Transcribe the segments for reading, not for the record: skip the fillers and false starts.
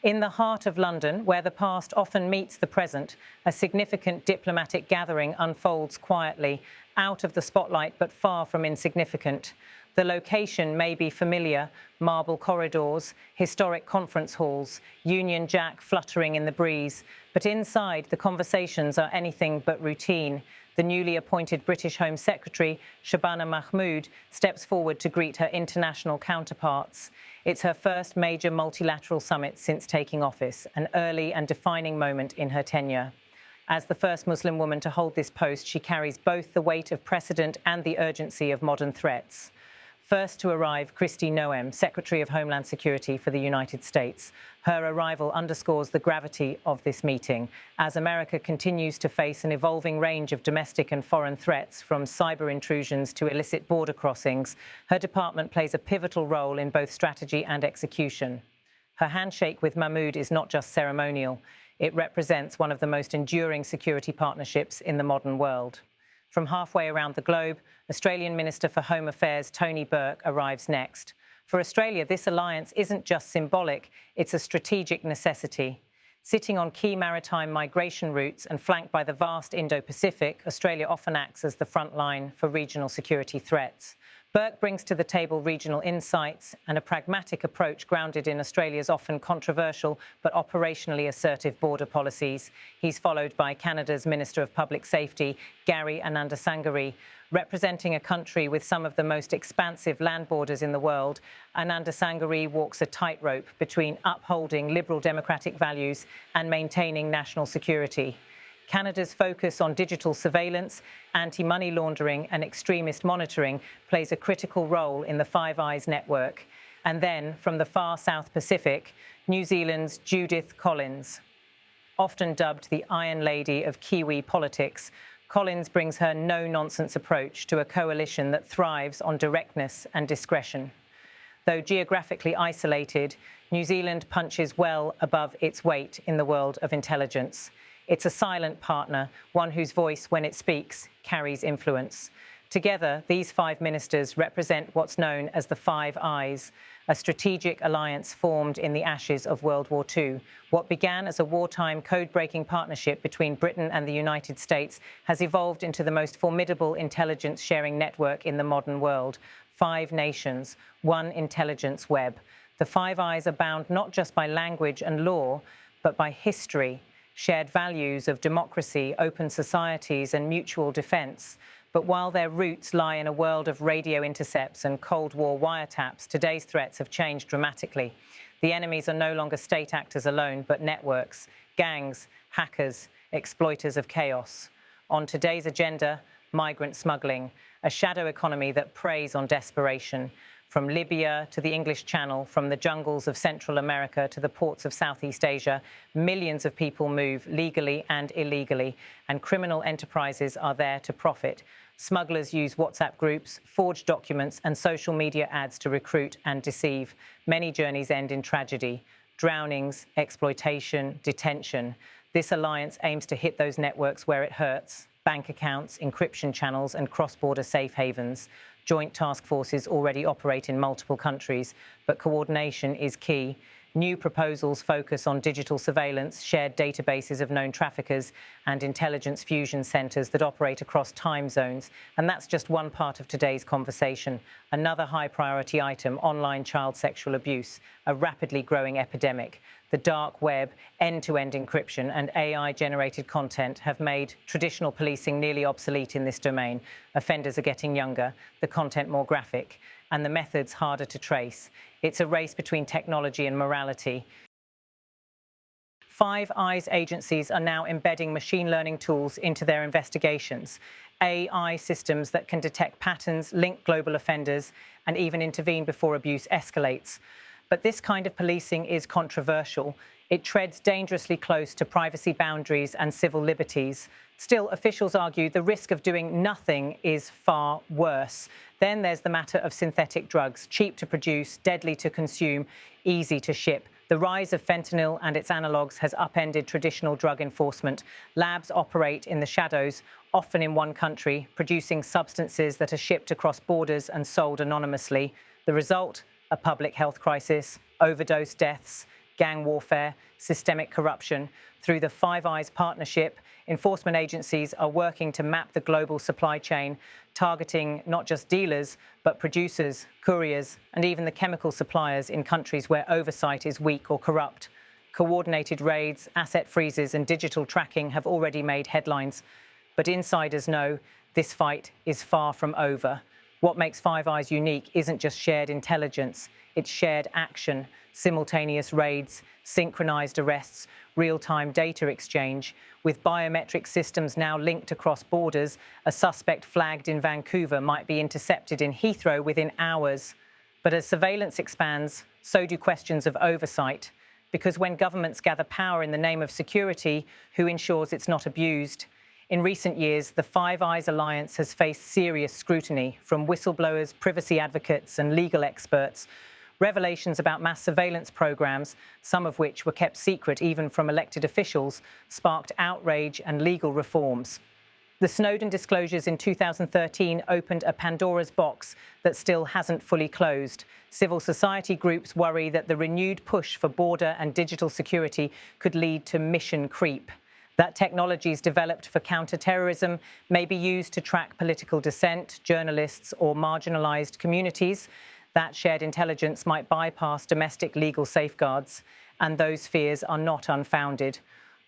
In the heart of London, where the past often meets the present, a significant diplomatic gathering unfolds quietly, out of the spotlight but far from insignificant. The location may be familiar: marble corridors, historic conference halls, Union Jack fluttering in the breeze. But inside, the conversations are anything but routine. The newly appointed British Home Secretary, Shabana Mahmood, steps forward to greet her international counterparts. It's her first major multilateral summit since taking office, an early and defining moment in her tenure. As the first Muslim woman to hold this post, she carries both the weight of precedent and the urgency of modern threats. First to arrive, Kristi Noem, Secretary of Homeland Security for the United States. Her arrival underscores the gravity of this meeting, as America continues to face an evolving range of domestic and foreign threats, from cyber intrusions to illicit border crossings. Her department plays a pivotal role in both strategy and execution. Her handshake with Mahmood is not just ceremonial. It represents one of the most enduring security partnerships in the modern world. From halfway around the globe, Australian Minister for Home Affairs Tony Burke arrives next. For Australia, this alliance isn't just symbolic, it's a strategic necessity. Sitting on key maritime migration routes and flanked by the vast Indo-Pacific, Australia often acts as the front line for regional security threats. Burke brings to the table regional insights and a pragmatic approach grounded in Australia's often controversial but operationally assertive border policies. He's followed by Canada's Minister of Public Safety, Gary Anandasangari. Representing a country with some of the most expansive land borders in the world, Anandasangari walks a tightrope between upholding liberal democratic values and maintaining national security. Canada's focus on digital surveillance, anti-money laundering and extremist monitoring plays a critical role in the Five Eyes network. And then, from the far South Pacific, New Zealand's Judith Collins. Often dubbed the Iron Lady of Kiwi politics, Collins brings her no-nonsense approach to a coalition that thrives on directness and discretion. Though geographically isolated, New Zealand punches well above its weight in the world of intelligence. It's a silent partner, one whose voice, when it speaks, carries influence. Together, these five ministers represent what's known as the Five Eyes, a strategic alliance formed in the ashes of World War II. What began as a wartime code-breaking partnership between Britain and the United States has evolved into the most formidable intelligence-sharing network in the modern world. 5 nations, one intelligence web. The Five Eyes are bound not just by language and law, but by history, shared values of democracy, open societies and mutual defence. But while their roots lie in a world of radio intercepts and Cold War wiretaps, today's threats have changed dramatically. The enemies are no longer state actors alone, but networks, gangs, hackers, exploiters of chaos. On today's agenda, migrant smuggling, a shadow economy that preys on desperation. From Libya to the English Channel, from the jungles of Central America to the ports of Southeast Asia, millions of people move legally and illegally, and criminal enterprises are there to profit. Smugglers use WhatsApp groups, forged documents, and social media ads to recruit and deceive. Many journeys end in tragedy: drownings, exploitation, detention. This alliance aims to hit those networks where it hurts: bank accounts, encryption channels, and cross-border safe havens. Joint task forces already operate in multiple countries, but coordination is key. New proposals focus on digital surveillance, shared databases of known traffickers, and intelligence fusion centres that operate across time zones. And that's just one part of today's conversation. Another high-priority item: online child sexual abuse, a rapidly growing epidemic. The dark web, end-to-end encryption, and AI-generated content have made traditional policing nearly obsolete in this domain. Offenders are getting younger, the content more graphic, and the methods harder to trace. It's a race between technology and morality. Five Eyes agencies are now embedding machine learning tools into their investigations. AI systems that can detect patterns, link global offenders, and even intervene before abuse escalates. But this kind of policing is controversial. It treads dangerously close to privacy boundaries and civil liberties. Still, officials argue the risk of doing nothing is far worse. Then there's the matter of synthetic drugs, cheap to produce, deadly to consume, easy to ship. The rise of fentanyl and its analogues has upended traditional drug enforcement. Labs operate in the shadows, often in one country, producing substances that are shipped across borders and sold anonymously. The result: a public health crisis, overdose deaths, gang warfare, systemic corruption. Through the Five Eyes partnership, enforcement agencies are working to map the global supply chain, targeting not just dealers, but producers, couriers, and even the chemical suppliers in countries where oversight is weak or corrupt. Coordinated raids, asset freezes, and digital tracking have already made headlines. But insiders know this fight is far from over. What makes Five Eyes unique isn't just shared intelligence, it's shared action, simultaneous raids, synchronized arrests, real-time data exchange. With biometric systems now linked across borders, a suspect flagged in Vancouver might be intercepted in Heathrow within hours. But as surveillance expands, so do questions of oversight. Because when governments gather power in the name of security, who ensures it's not abused? In recent years, the Five Eyes Alliance has faced serious scrutiny from whistleblowers, privacy advocates, and legal experts. Revelations about mass surveillance programs, some of which were kept secret even from elected officials, sparked outrage and legal reforms. The Snowden disclosures in 2013 opened a Pandora's box that still hasn't fully closed. Civil society groups worry that the renewed push for border and digital security could lead to mission creep. That technologies developed for counter-terrorism may be used to track political dissent, journalists, or marginalized communities. That shared intelligence might bypass domestic legal safeguards, and those fears are not unfounded.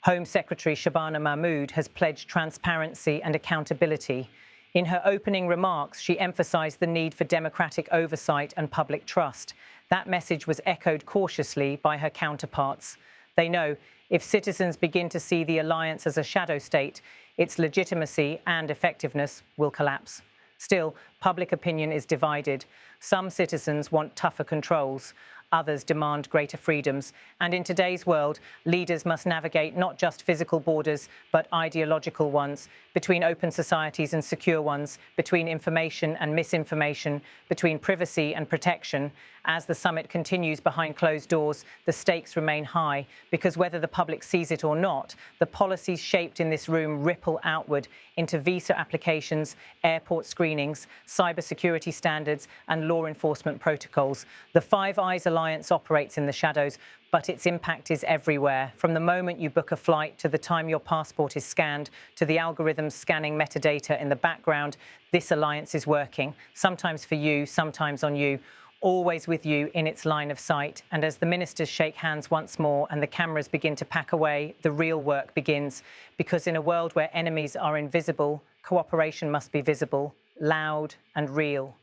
Home Secretary Shabana Mahmood has pledged transparency and accountability. In her opening remarks, she emphasized the need for democratic oversight and public trust. That message was echoed cautiously by her counterparts. They know if citizens begin to see the alliance as a shadow state, its legitimacy and effectiveness will collapse. Still, public opinion is divided. Some citizens want tougher controls. Others demand greater freedoms. And in today's world, leaders must navigate not just physical borders, but ideological ones, between open societies and secure ones, between information and misinformation, between privacy and protection. As the summit continues behind closed doors, the stakes remain high, because whether the public sees it or not, the policies shaped in this room ripple outward into visa applications, airport screenings, cybersecurity standards, and law enforcement protocols. The Five Eyes Alliance operates in the shadows, but its impact is everywhere. From the moment you book a flight to the time your passport is scanned, to the algorithms scanning metadata in the background, this alliance is working, sometimes for you, sometimes on you, always with you in its line of sight. And as the ministers shake hands once more and the cameras begin to pack away, the real work begins. Because in a world where enemies are invisible, cooperation must be visible, loud and real.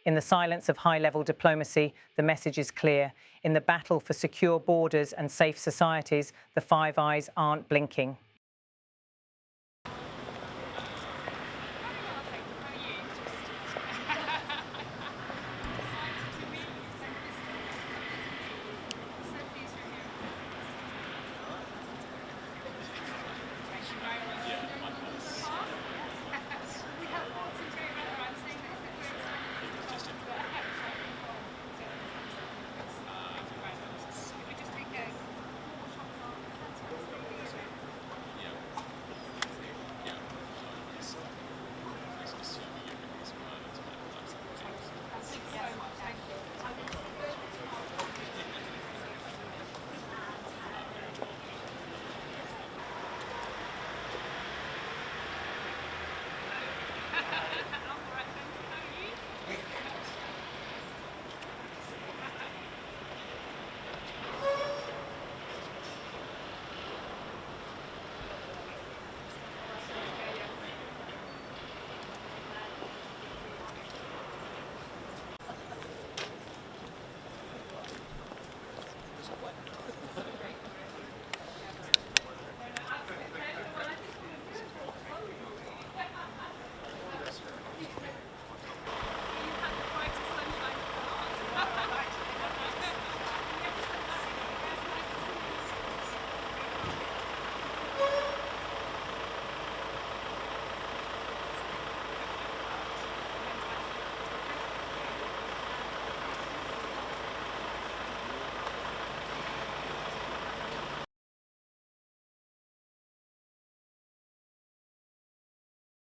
In the silence of high-level diplomacy, the message is clear. In the battle for secure borders and safe societies, the Five Eyes aren't blinking.